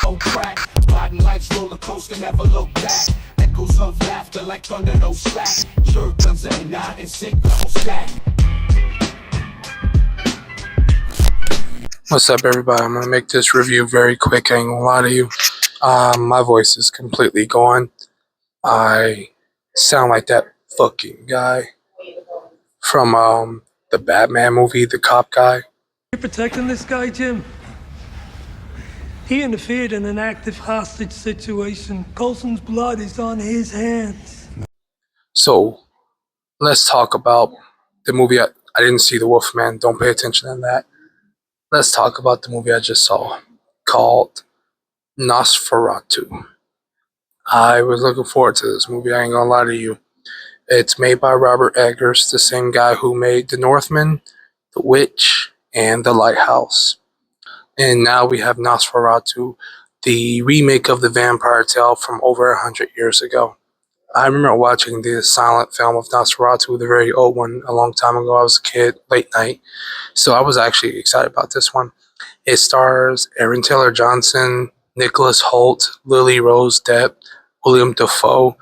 on crack. Riding life's roller coaster, never look back. Echoes of laughter like thunder, no slack. Shotguns at night and sick level stack. What's up, everybody? I'm gonna make this review very quick. I ain't gonna lie to you. My voice is completely gone. I sound like that fucking guy from the Batman movie, the cop guy. You're protecting this guy, Jim? He interfered in an active hostage situation. Colson's blood is on his hands. So let's talk about the movie. I didn't see The Wolfman. Don't pay attention to that. Let's talk about the movie I just saw called Nosferatu. I was looking forward to this movie. I ain't gonna lie to you. It's made by Robert Eggers, the same guy who made The Northman, The Witch, and The Lighthouse. And now we have Nosferatu, the remake of the vampire tale from over 100 years ago. I remember watching the silent film of Nosferatu, the very old one, a long time ago. I was a kid, late night. So I was actually excited about this one. It stars Aaron Taylor Johnson, Nicholas Hoult, Lily Rose Depp, William Dafoe,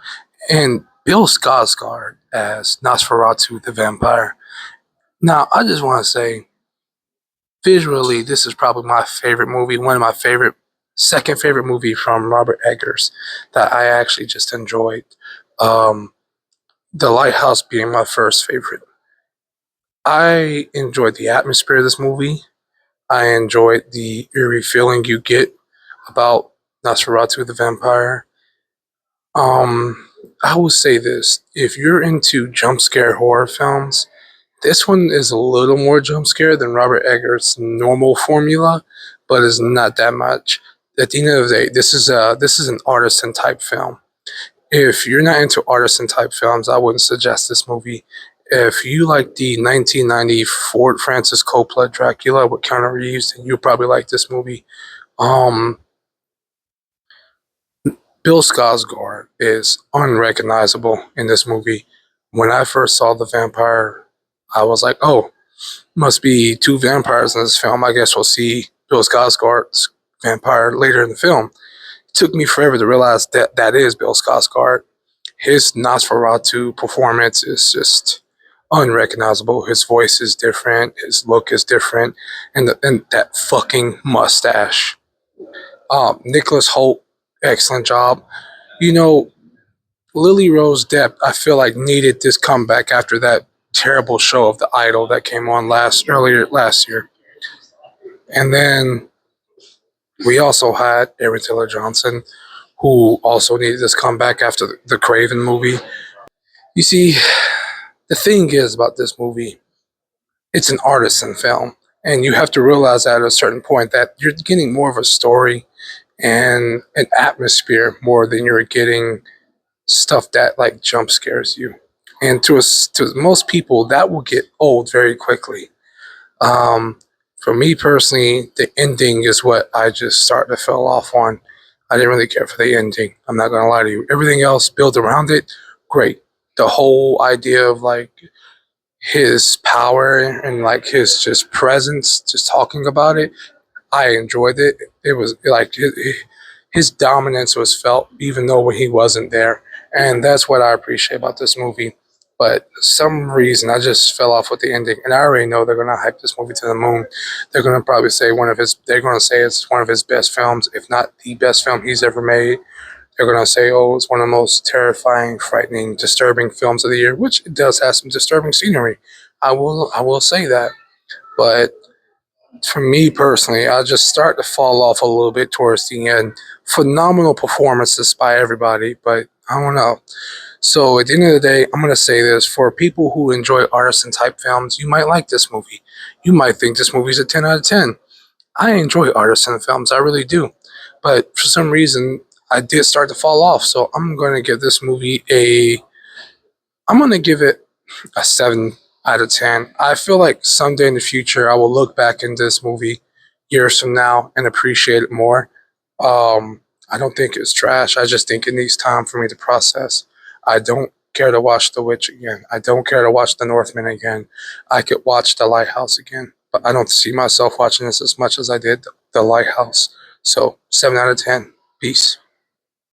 and Bill Skarsgård as Nosferatu the vampire. Now, I just want to say, visually, this is probably my favorite movie, one of my second favorite movie from Robert Eggers that I actually just enjoyed. The Lighthouse being my first favorite. I enjoyed the atmosphere of this movie. I enjoyed the eerie feeling you get about Nosferatu the vampire. I will say this: if you're into jump scare horror films, this one is a little more jump scare than Robert Eggers' normal formula, but it's not that much. At the end of the day, this is an artisan type film. If you're not into artisan type films, I wouldn't suggest this movie. If you like the 1990 Ford Francis Coppola Dracula with Keanu Reeves, then you'll probably like this movie. Bill Skarsgård is unrecognizable in this movie. When I first saw the vampire, I was like, oh, must be two vampires in this film. I guess we'll see Bill Skarsgård's vampire later in the film. It took me forever to realize that that is Bill Skarsgård. His Nosferatu performance is just unrecognizable. His voice is different. His look is different. And that fucking mustache. Nicholas Hoult, excellent job. You know, Lily Rose Depp, I feel like needed this comeback after that terrible show of The Idol that came on earlier last year. And then we also had Aaron Taylor Johnson, who also needed this comeback after the Craven movie. You see, the thing is about this movie, it's an artisan film. And you have to realize at a certain point that you're getting more of a story and an atmosphere more than you're getting stuff that like jump scares you. And to most people, that will get old very quickly. For me personally, the ending is what I just started to fell off on. I didn't really care for the ending. I'm not gonna lie to you. Everything else built around it, great. The whole idea of like his power and like his just presence, just talking about it, I enjoyed it. It was like his dominance was felt even though he wasn't there. And that's what I appreciate about this movie. But for some reason, I just fell off with the ending. And I already know they're going to hype this movie to the moon. They're going to probably say they're going to say it's one of his best films, if not the best film he's ever made. They're going to say, oh, it's one of the most terrifying, frightening, disturbing films of the year, which it does have some disturbing scenery. I will say that. But for me personally, I just start to fall off a little bit towards the end. Phenomenal performances by everybody, but I don't know. So at the end of the day, I'm going to say this. For people who enjoy artisan type films, you might like this movie. You might think this movie's a 10 out of 10. I enjoy artisan films. I really do. But for some reason, I did start to fall off. So I'm going to give this movie I'm going to give it a 7 out of 10. I feel like someday in the future, I will look back into this movie years from now and appreciate it more. I don't think it's trash. I just think it needs time for me to process. I don't care to watch The Witch again. I don't care to watch The Northman again. I could watch The Lighthouse again, but I don't see myself watching this as much as I did The Lighthouse. So 7 out of 10. Peace.